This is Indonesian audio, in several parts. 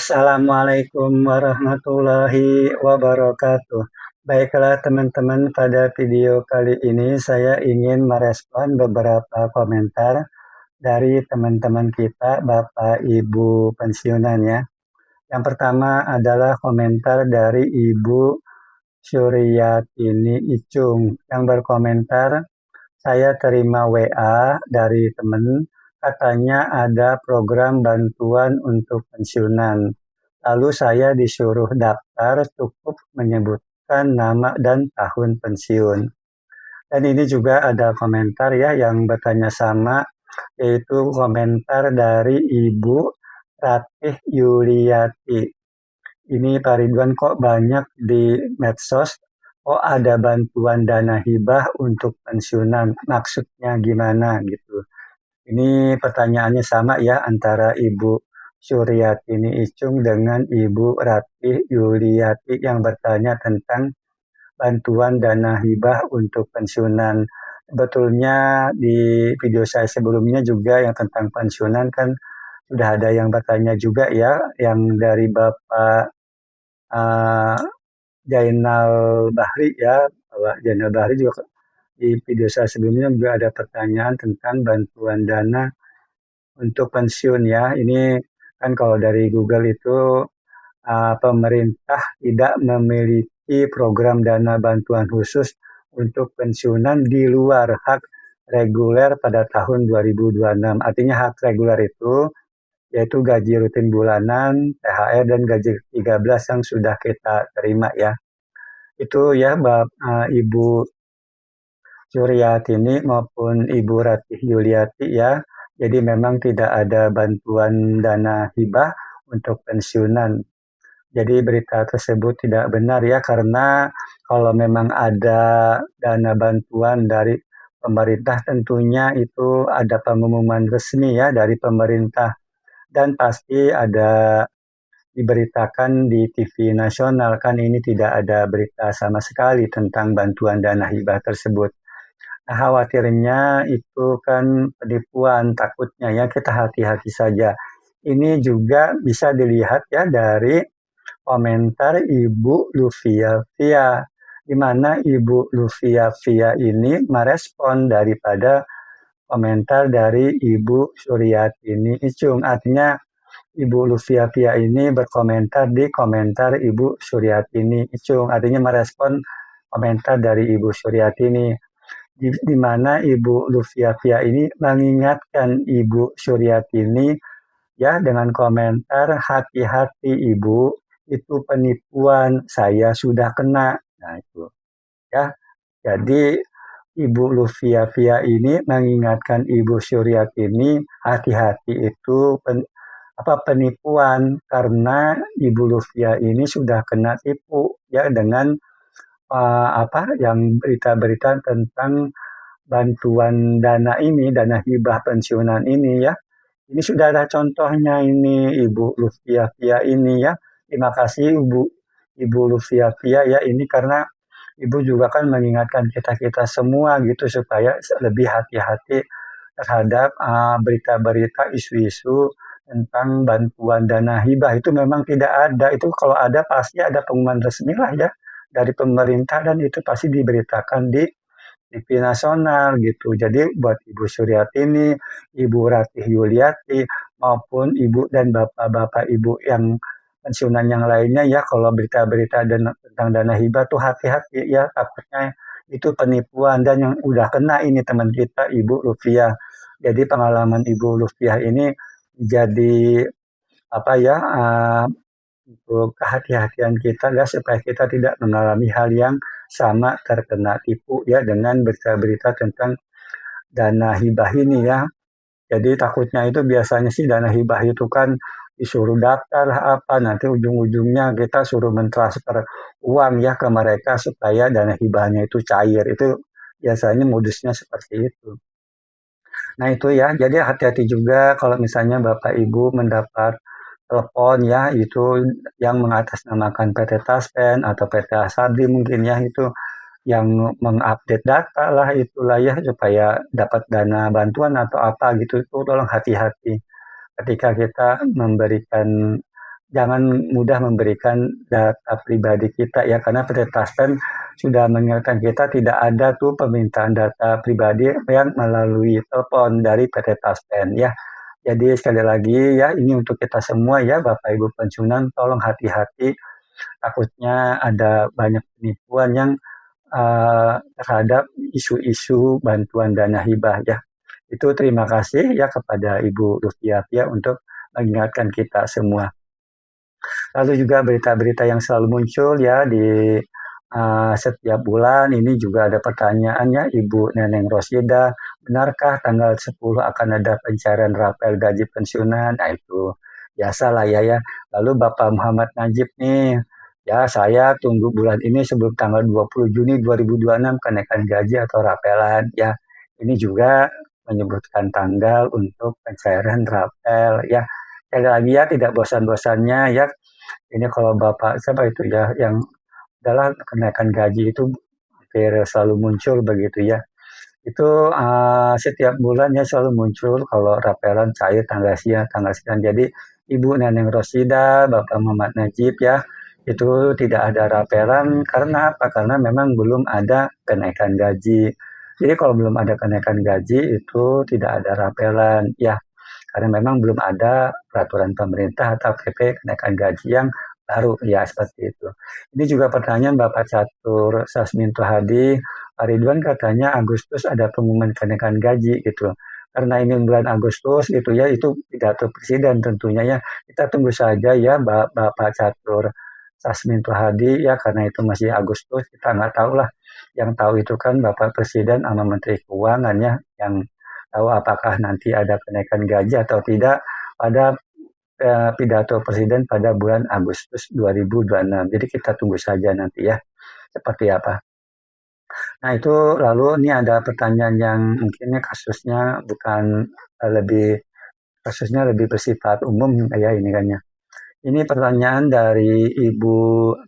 Assalamualaikum warahmatullahi wabarakatuh. Baiklah teman-teman, pada video kali ini saya ingin merespon beberapa komentar dari teman-teman kita, Bapak Ibu pensiunan ya. Yang pertama adalah komentar dari Ibu Suryatini Icung yang berkomentar, saya terima WA dari teman, katanya ada program bantuan untuk pensiunan. Lalu saya disuruh daftar, cukup menyebutkan nama dan tahun pensiun. Dan ini juga ada komentar ya yang bertanya sama, yaitu komentar dari Ibu Ratih Yuliati. Ini Pak Ridwan, kok banyak di medsos, kok ada bantuan dana hibah untuk pensiunan, maksudnya gimana gitu. Ini pertanyaannya sama ya antara Ibu Suryatini Icung dengan Ibu Ratih Yuliati yang bertanya tentang bantuan dana hibah untuk pensiunan. Sebetulnya di video saya sebelumnya juga yang tentang pensiunan kan sudah ada yang bertanya juga ya, yang dari Bapak uh, Jainal Bahri ya, Bapak Jainal Bahri juga di video saya sebelumnya juga ada pertanyaan tentang bantuan dana untuk pensiun ya. Ini kan kalau dari Google itu pemerintah tidak memiliki program dana bantuan khusus untuk pensiunan di luar hak reguler pada tahun 2026. Artinya hak reguler itu yaitu gaji rutin bulanan, THR, dan gaji 13 yang sudah kita terima ya. Itu ya Ibu Suryatini maupun Ibu Ratih Yuliati ya. Jadi memang tidak ada bantuan dana hibah untuk pensiunan. Jadi berita tersebut tidak benar ya, karena kalau memang ada dana bantuan dari pemerintah tentunya itu ada pengumuman resmi ya dari pemerintah, dan pasti ada diberitakan di TV nasional. Kan ini tidak ada berita sama sekali tentang bantuan dana hibah tersebut. Nah, khawatirnya itu kan penipuan, takutnya ya kita hati-hati saja. Ini juga bisa dilihat ya dari komentar Ibu Luvia Via, di mana Ibu Luvia Via ini merespon daripada komentar dari Ibu Suryatini Icung. Artinya Ibu Luvia Via ini berkomentar di komentar Ibu Suryatini Icung, artinya merespon komentar dari Ibu Suryatini, di mana Ibu Luvia Via ini mengingatkan Ibu Suryatini ya dengan komentar, hati-hati Ibu, itu penipuan, saya sudah kena. Nah itu ya. Jadi Ibu Luvia Via ini mengingatkan Ibu Suryatini, hati-hati itu penipuan, karena Ibu Luvia ini sudah kena tipu ya dengan yang berita-berita tentang bantuan dana ini, dana hibah pensiunan ini ya. Ini sudah ada contohnya ini Ibu Luvia Via ini ya. Terima kasih Ibu Luvia Via ya, ini karena Ibu juga kan mengingatkan kita-kita semua gitu supaya lebih hati-hati terhadap berita-berita, isu-isu tentang bantuan dana hibah. Itu memang tidak ada. Itu kalau ada pasti ada pengumuman resmi lah ya dari pemerintah, dan itu pasti diberitakan di TV nasional gitu. Jadi buat Ibu Suryatini, Ibu Ratih Yuliati, maupun Ibu dan Bapak-Bapak Ibu yang pensiunan yang lainnya ya, kalau berita-berita tentang dana hibah tuh hati-hati ya, takutnya itu penipuan, dan yang udah kena ini teman kita Ibu Luvia. Jadi pengalaman Ibu Luvia ini jadi apa ya, untuk kehati-hatian kita ya, supaya kita tidak mengalami hal yang sama, terkena tipu ya dengan berita-berita tentang dana hibah ini ya. Jadi takutnya itu biasanya sih dana hibah itu kan disuruh daftar apa, nanti ujung-ujungnya kita suruh mentransfer uang ya ke mereka supaya dana hibahnya itu cair. Itu biasanya modusnya seperti itu. Nah itu ya, jadi hati-hati juga kalau misalnya Bapak Ibu mendapat telepon ya, itu yang mengatasnamakan PT Taspen atau PT Asabri mungkin ya, itu yang mengupdate data lah itulah ya, supaya dapat dana bantuan atau apa gitu, itu tolong hati-hati ketika kita memberikan jangan mudah memberikan data pribadi kita ya, karena PT Taspen sudah mengingatkan kita tidak ada tuh permintaan data pribadi yang melalui telepon dari PT Taspen ya. Jadi sekali lagi ya, ini untuk kita semua ya Bapak Ibu pensiunan, tolong hati-hati, takutnya ada banyak penipuan yang terhadap isu-isu bantuan dana hibah ya. Itu terima kasih ya kepada Ibu Rufiati ya untuk mengingatkan kita semua. Lalu juga berita-berita yang selalu muncul ya di setiap bulan ini juga ada pertanyaannya Ibu Neneng Rosida, benarkah tanggal 10 akan ada pencairan rapel gaji pensiunan? Nah itu biasalah ya. Lalu Bapak Muhammad Najib nih, ya saya tunggu bulan ini sebelum tanggal 20 Juni 2026 kenaikan gaji atau rapelan ya. Ini juga menyebutkan tanggal untuk pencairan rapel ya. Sekali lagi ya tidak bosan-bosannya ya ini kalau Bapak siapa itu ya yang adalah kenaikan gaji itu hampir selalu muncul begitu ya. Itu setiap bulannya selalu muncul kalau rapelan cair tanggal sekian. Jadi Ibu Neneng Rosida, Bapak Muhammad Najib ya, itu tidak ada rapelan karena apa? Karena memang belum ada kenaikan gaji. Jadi kalau belum ada kenaikan gaji itu tidak ada rapelan ya karena memang belum ada peraturan pemerintah atau PP kenaikan gaji yang baru ya seperti itu. Ini juga pertanyaan Bapak Catur Sasminto Hadi, Pak Ridwan katanya Agustus ada pengumuman kenaikan gaji gitu. Karena ini bulan Agustus gitu ya, itu pidato presiden tentunya ya. Kita tunggu saja ya Bapak Catur Sasminto Hadi ya karena itu masih Agustus kita nggak tahu lah. Yang tahu itu kan Bapak Presiden sama Menteri Keuangan ya yang tahu apakah nanti ada kenaikan gaji atau tidak pada pidato Presiden pada bulan Agustus 2026. Jadi kita tunggu saja nanti ya seperti apa. Nah itu lalu ini ada pertanyaan yang mungkinnya kasusnya bukan lebih kasusnya lebih bersifat umum ya ini kan ya. Ini pertanyaan dari Ibu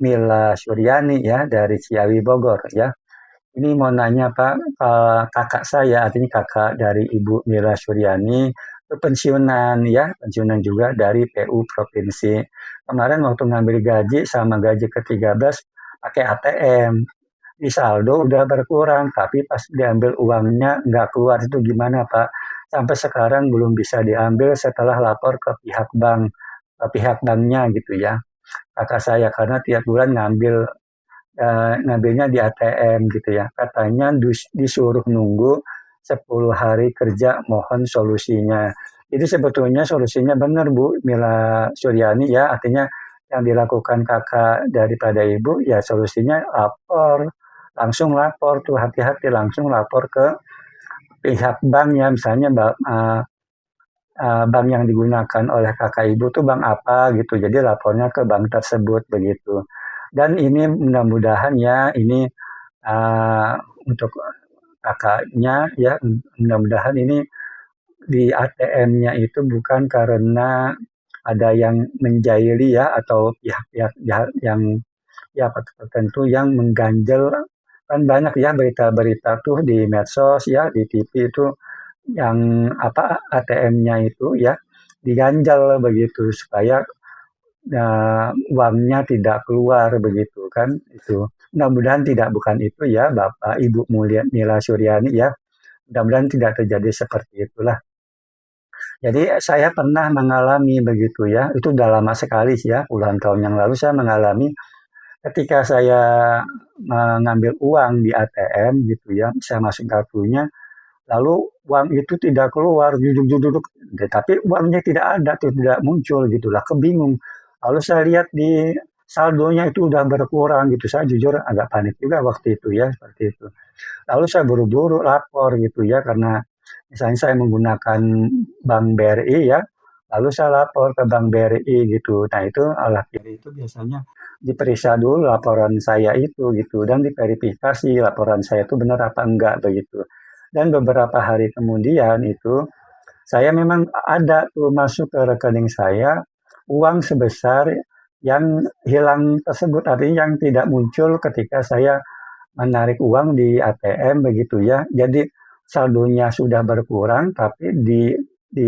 Mila Suryani ya dari Ciawi Bogor ya. Ini mau nanya Pak, kakak saya, artinya kakak dari Ibu Mira Suryani, itu pensiunan ya, pensiunan juga dari PU Provinsi. Kemarin waktu ngambil gaji sama gaji ke-13 pakai ATM, di saldo udah berkurang, tapi pas diambil uangnya nggak keluar itu gimana Pak? Sampai sekarang belum bisa diambil setelah lapor ke pihak bank, ke pihak banknya gitu ya. Kakak saya karena tiap bulan ngambilnya di ATM gitu ya. Katanya disuruh nunggu 10 hari kerja mohon solusinya. Jadi sebetulnya solusinya benar Bu Mila Suryani ya, artinya yang dilakukan kakak daripada ibu ya solusinya langsung lapor tuh hati-hati langsung lapor ke pihak bank ya misalnya bank yang digunakan oleh kakak ibu tuh bank apa gitu. Jadi lapornya ke bank tersebut begitu. Dan ini mudah-mudahan ya ini uh, untuk kakaknya ya mudah-mudahan ini di ATM-nya itu bukan karena ada yang menjahili ya atau pihak-pihak jahat yang ya tertentu yang mengganjel kan banyak ya berita-berita tuh di medsos ya di TV itu yang apa ATM-nya itu ya diganjal begitu supaya uangnya tidak keluar begitu kan itu. Mudah-mudahan tidak bukan itu ya Bapak Ibu Mila Suryani ya. Mudah-mudahan tidak terjadi seperti itulah. Jadi saya pernah mengalami begitu ya. Itu udah lama sekali sih ya, puluhan tahun yang lalu saya mengalami ketika saya mengambil uang di ATM gitu ya, saya masuk kartunya, lalu uang itu tidak keluar, duduk-duduk, tapi uangnya tidak ada, tidak muncul gitulah, kebingung. Lalu saya lihat di saldonya itu udah berkurang gitu, saya jujur agak panik juga waktu itu ya, seperti itu. Lalu saya buru-buru lapor gitu ya, karena misalnya saya menggunakan bank BRI ya, lalu saya lapor ke bank BRI gitu. Nah itu alah kiri itu biasanya diperiksa dulu laporan saya itu gitu dan diverifikasi laporan saya itu benar apa enggak begitu. Dan beberapa hari kemudian itu saya memang ada tuh masuk ke rekening saya uang sebesar yang hilang tersebut artinya yang tidak muncul ketika saya menarik uang di ATM begitu ya. Jadi saldonya sudah berkurang tapi di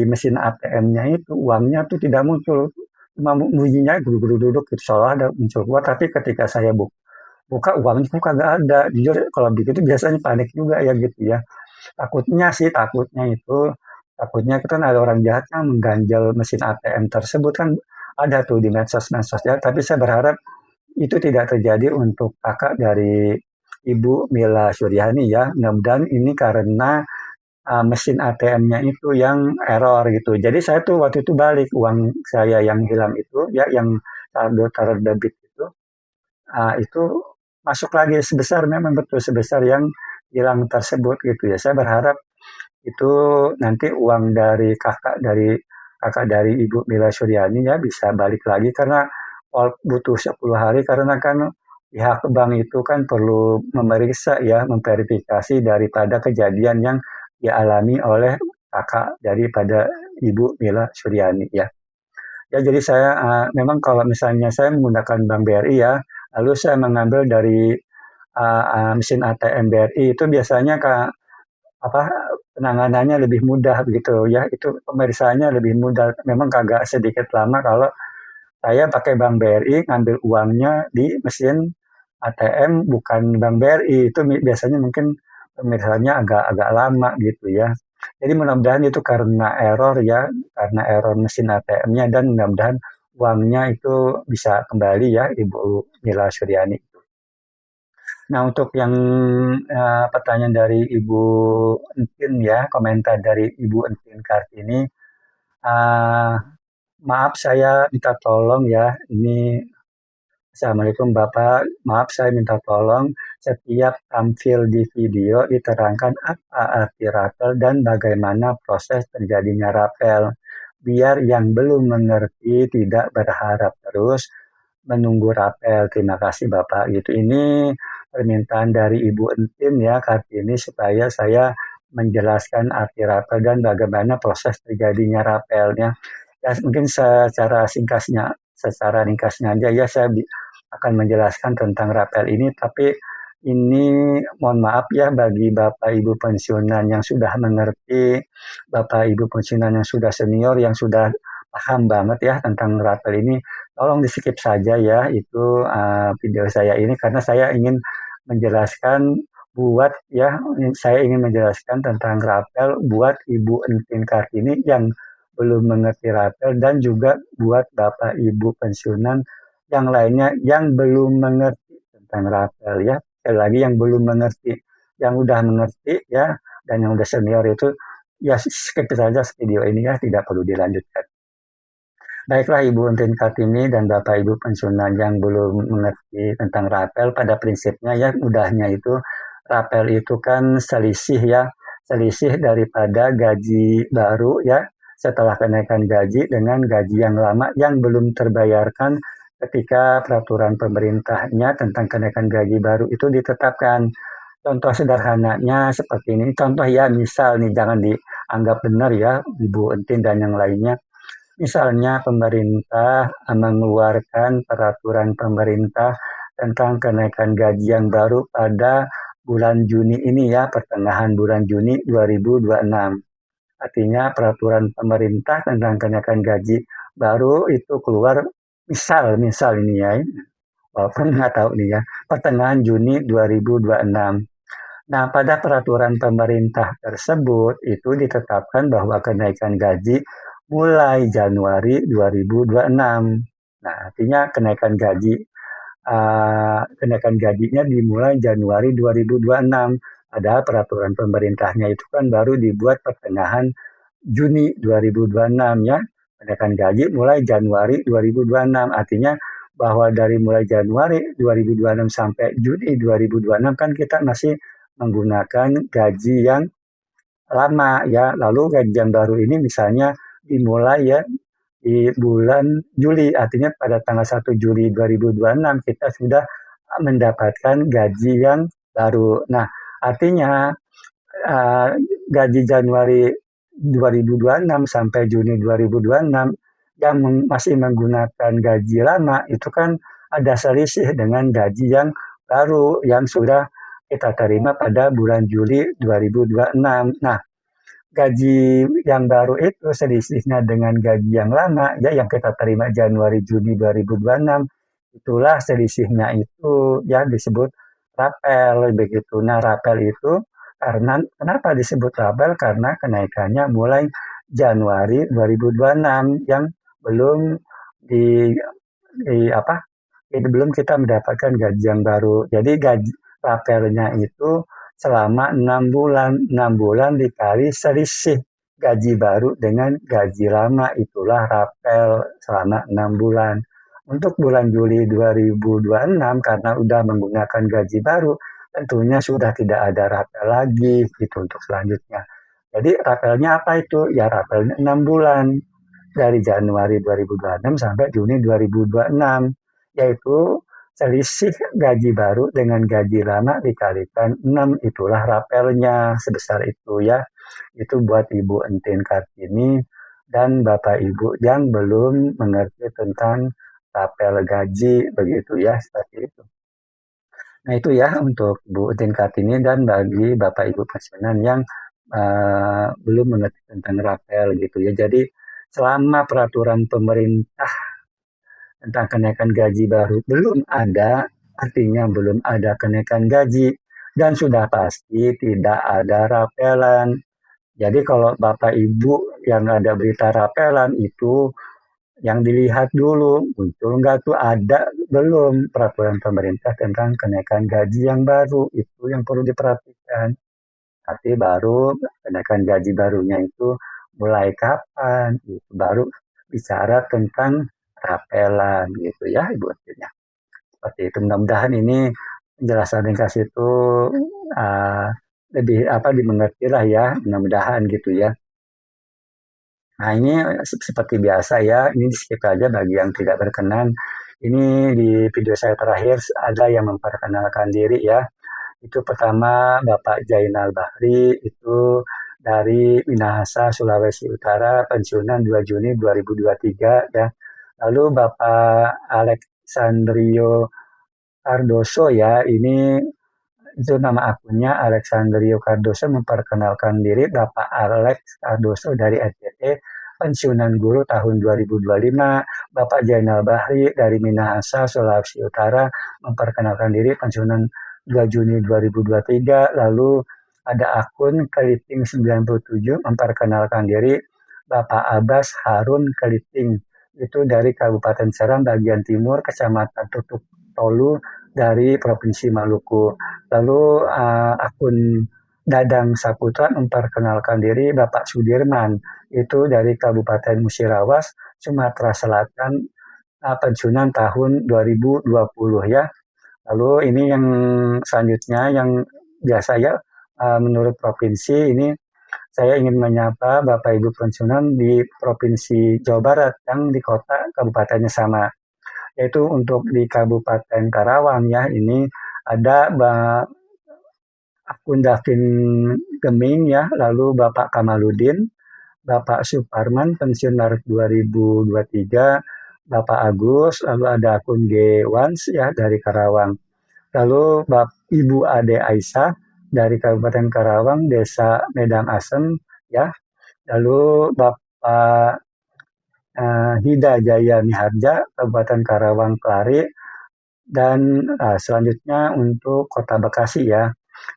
mesin ATM-nya itu uangnya tuh tidak muncul cuma bunyinya duduk gitu seolah ada muncul keluar, tapi ketika saya buka uangnya kok kagak ada. Jujur kalau begitu biasanya panik juga ya gitu ya. Takutnya sih, takutnya itu kan ada orang jahat yang mengganjal mesin ATM tersebut kan, ada tuh di medsos-medsos ya, tapi saya berharap itu tidak terjadi untuk kakak dari Ibu Mila Suryani ya. Mudah-mudahan ini karena mesin ATM-nya itu yang error gitu. Jadi saya tuh waktu itu balik uang saya yang hilang itu ya, yang saldo terdebit itu masuk lagi sebesar, memang betul sebesar yang hilang tersebut gitu ya. Saya berharap itu nanti uang dari kakak dari Ibu Mila Suryani ya bisa balik lagi, karena butuh 10 hari, karena kan pihak bank itu kan perlu memeriksa ya, memverifikasi daripada kejadian yang dialami oleh kakak daripada Ibu Mila Suryani ya. Ya, jadi saya memang kalau misalnya saya menggunakan Bank BRI ya, lalu saya mengambil dari mesin ATM BRI itu biasanya apa penanganannya lebih mudah begitu ya, itu pemeriksaannya lebih mudah, memang agak sedikit lama kalau saya pakai Bank BRI ngambil uangnya di mesin ATM bukan Bank BRI, itu biasanya mungkin pemeriksaannya agak agak lama gitu ya. Jadi mudah-mudahan itu karena error ya, karena error mesin ATM-nya, dan mudah-mudahan uangnya itu bisa kembali ya Ibu Mila Suryani. Nah, untuk yang pertanyaan dari Ibu Entin ya, komentar dari Ibu Entin Kartini, uh, maaf saya minta tolong ya, ini Assalamualaikum Bapak, maaf saya minta tolong setiap tampil di video diterangkan apa arti rapel dan bagaimana proses terjadinya rapel. Biar yang belum mengerti tidak berharap terus menunggu rapel. Terima kasih Bapak. Gitu. Ini permintaan dari Ibu Entin ya Kartini supaya saya menjelaskan arti rapel dan bagaimana proses terjadinya rapelnya. Ya, mungkin secara ringkasnya aja ya, saya akan menjelaskan tentang rapel ini, tapi ini mohon maaf ya bagi Bapak Ibu pensiunan yang sudah mengerti, Bapak Ibu pensiunan yang sudah senior, yang sudah paham banget ya tentang rapel ini, tolong di skip saja ya itu video saya ini, karena saya ingin menjelaskan saya ingin menjelaskan tentang rapel buat Ibu Entin Kartini yang belum mengerti rapel, dan juga buat Bapak Ibu pensiunan yang lainnya yang belum mengerti tentang rapel ya. Sekali lagi yang belum mengerti, yang udah mengerti ya, dan yang udah senior itu ya skip saja video ini ya, tidak perlu dilanjutkan. Baiklah Ibu Entin Kartini dan Bapak Ibu pensiunan yang belum mengerti tentang rapel, pada prinsipnya ya mudahnya itu rapel itu kan selisih ya, selisih daripada gaji baru ya, setelah kenaikan gaji dengan gaji yang lama yang belum terbayarkan ketika peraturan pemerintahnya tentang kenaikan gaji baru itu ditetapkan. Contoh sederhananya seperti ini, contoh ya, misal nih, jangan dianggap benar ya Ibu Entin dan yang lainnya. Misalnya pemerintah mengeluarkan peraturan pemerintah tentang kenaikan gaji yang baru pada bulan Juni ini ya, pertengahan bulan Juni 2026. Artinya peraturan pemerintah tentang kenaikan gaji baru itu keluar misal ini ya, walaupun nggak tahu nih ya, pertengahan Juni 2026. Nah, pada peraturan pemerintah tersebut itu ditetapkan bahwa kenaikan gaji mulai Januari 2026. Nah, artinya kenaikan gajinya dimulai Januari 2026. Padahal peraturan pemerintahnya itu kan baru dibuat pertengahan Juni 2026 ya. Kenaikan gaji mulai Januari 2026. Artinya bahwa dari mulai Januari 2026 sampai Juni 2026 kan kita masih menggunakan gaji yang lama ya. Lalu gaji yang baru ini misalnya dimulai ya di bulan Juli, artinya pada tanggal 1 Juli 2026 kita sudah mendapatkan gaji yang baru. Nah, artinya uh, gaji Januari 2026 sampai Juni 2026 yang masih menggunakan gaji lama itu kan ada selisih dengan gaji yang baru yang sudah kita terima pada bulan Juli 2026. Nah, gaji yang baru itu selisihnya dengan gaji yang lama, ya yang kita terima Januari Juni 2026, itulah selisihnya itu yang disebut rapel begitu. Nah, rapel itu karena kenapa disebut rapel? Karena kenaikannya mulai Januari 2026 yang belum di, apa? Jadi belum kita mendapatkan gaji yang baru. Jadi gaji rapelnya itu selama 6 bulan. 6 bulan dikali selisih gaji baru dengan gaji lama. Itulah rapel selama 6 bulan. Untuk bulan Juli 2026 karena udah menggunakan gaji baru, tentunya sudah tidak ada rapel lagi gitu untuk selanjutnya. Jadi rapelnya apa itu? Ya rapelnya 6 bulan dari Januari 2026 sampai Juni 2026, yaitu selisih gaji baru dengan gaji lama dikalikan 6, itulah rapelnya sebesar itu ya. Itu buat Ibu Entin Kartini dan Bapak Ibu yang belum mengerti tentang rapel gaji begitu ya, seperti itu. Nah itu ya untuk Bu Entin Kartini dan bagi Bapak Ibu pensiunan yang belum mengerti tentang rapel gitu ya. Jadi selama peraturan pemerintah tentang kenaikan gaji baru belum ada, artinya belum ada kenaikan gaji dan sudah pasti tidak ada rapelan. Jadi kalau Bapak Ibu yang ada berita rapelan itu yang dilihat dulu muncul nggak tuh ada belum peraturan pemerintah tentang kenaikan gaji yang baru, itu yang perlu diperhatikan. Nanti baru kenaikan gaji barunya itu mulai kapan, itu baru bicara tentang rapelan gitu ya Ibu artinya. Seperti itu mudah-mudahan ini penjelasan ringkas itu uh, lebih apa dimengerti lah ya, mudah-mudahan gitu ya. Nah ini seperti biasa ya, ini di skip aja bagi yang tidak berkenan. Ini di video saya terakhir ada yang memperkenalkan diri ya. Itu pertama Bapak Jainal Bahri, itu dari Minahasa, Sulawesi Utara, pensiunan 2 Juni 2023 ya. Lalu Bapak Alexandrio Cardoso ya, ini itu nama akunnya Alexandrio Cardoso memperkenalkan diri Bapak Alex Cardoso dari NTT, pensiunan guru tahun 2025. Bapak Jainal Bahri dari Minahasa, Sulawesi Utara memperkenalkan diri pensiunan 2 Juni 2023. Lalu ada akun Keliting 97 memperkenalkan diri Bapak Abbas Harun Keliting, itu dari Kabupaten Serang bagian timur, Kecamatan Tutuk Tolu dari Provinsi Maluku. Lalu akun Dadang Saputra memperkenalkan diri Bapak Sudirman, itu dari Kabupaten Musirawas, Sumatera Selatan, pensiunan tahun 2020 ya. Lalu ini yang selanjutnya yang biasa ya, menurut provinsi ini saya ingin menyapa Bapak Ibu pensiunan di Provinsi Jawa Barat yang di kota kabupatennya sama, yaitu untuk di Kabupaten Karawang ya, ini ada akun Davin Geming ya, lalu Bapak Kamaludin, Bapak Suparman pensiun Maret 2023, Bapak Agus, lalu ada akun G Wans ya dari Karawang. Lalu Ibu Ade Aisyah dari Kabupaten Karawang, Desa Medang Asem ya. Lalu Bapak Hida Jaya Miharja, Kabupaten Karawang Kelari, dan selanjutnya untuk Kota Bekasi ya,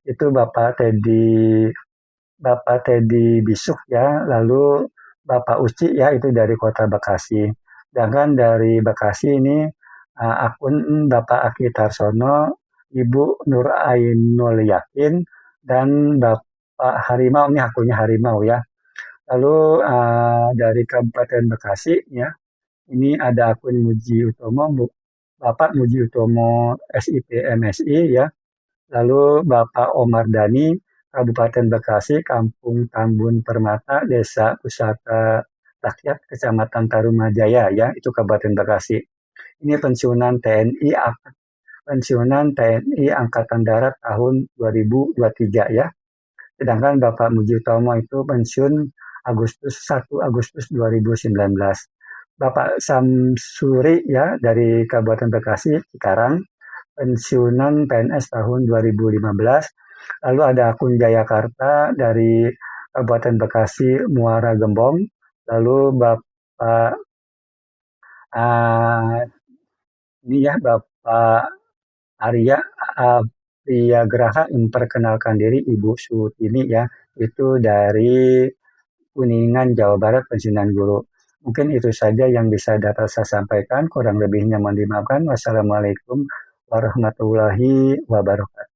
itu Bapak Teddy Bisuk ya, lalu Bapak Uci ya itu dari Kota Bekasi. Sedangkan dari Bekasi ini akun Bapak Aki Tarsono, Ibu Nur Ainul Yakin, dan Bapak Harimau, ini akunnya Harimau ya. Lalu dari Kabupaten Bekasi ya, ini ada akun Muji Utomo, Bapak Muji Utomo SIP MSI ya. Lalu Bapak Omar Dani, Kabupaten Bekasi, Kampung Tambun Permata, Desa Pusaka Rakyat, Kecamatan Tarumajaya ya, itu Kabupaten Bekasi. Ini pensiunan TNI Angkatan Darat tahun 2023 ya. Sedangkan Bapak Muji Utomo itu pensiun 1 Agustus 2019. Bapak Samsuri ya dari Kabupaten Bekasi, Cikarang, pensiunan PNS tahun 2015. Lalu ada akun Jayakarta dari Kabupaten Bekasi, Muara Gembong. Lalu Bapak ah, ini ya Bapak Arya Priyagraha memperkenalkan diri Ibu Sutini ya, itu dari Kuningan, Jawa Barat, pensiunan guru. Mungkin itu saja yang bisa dapat saya sampaikan. Kurang lebihnya mohon dimaafkan. Wassalamualaikum warahmatullahi wabarakatuh.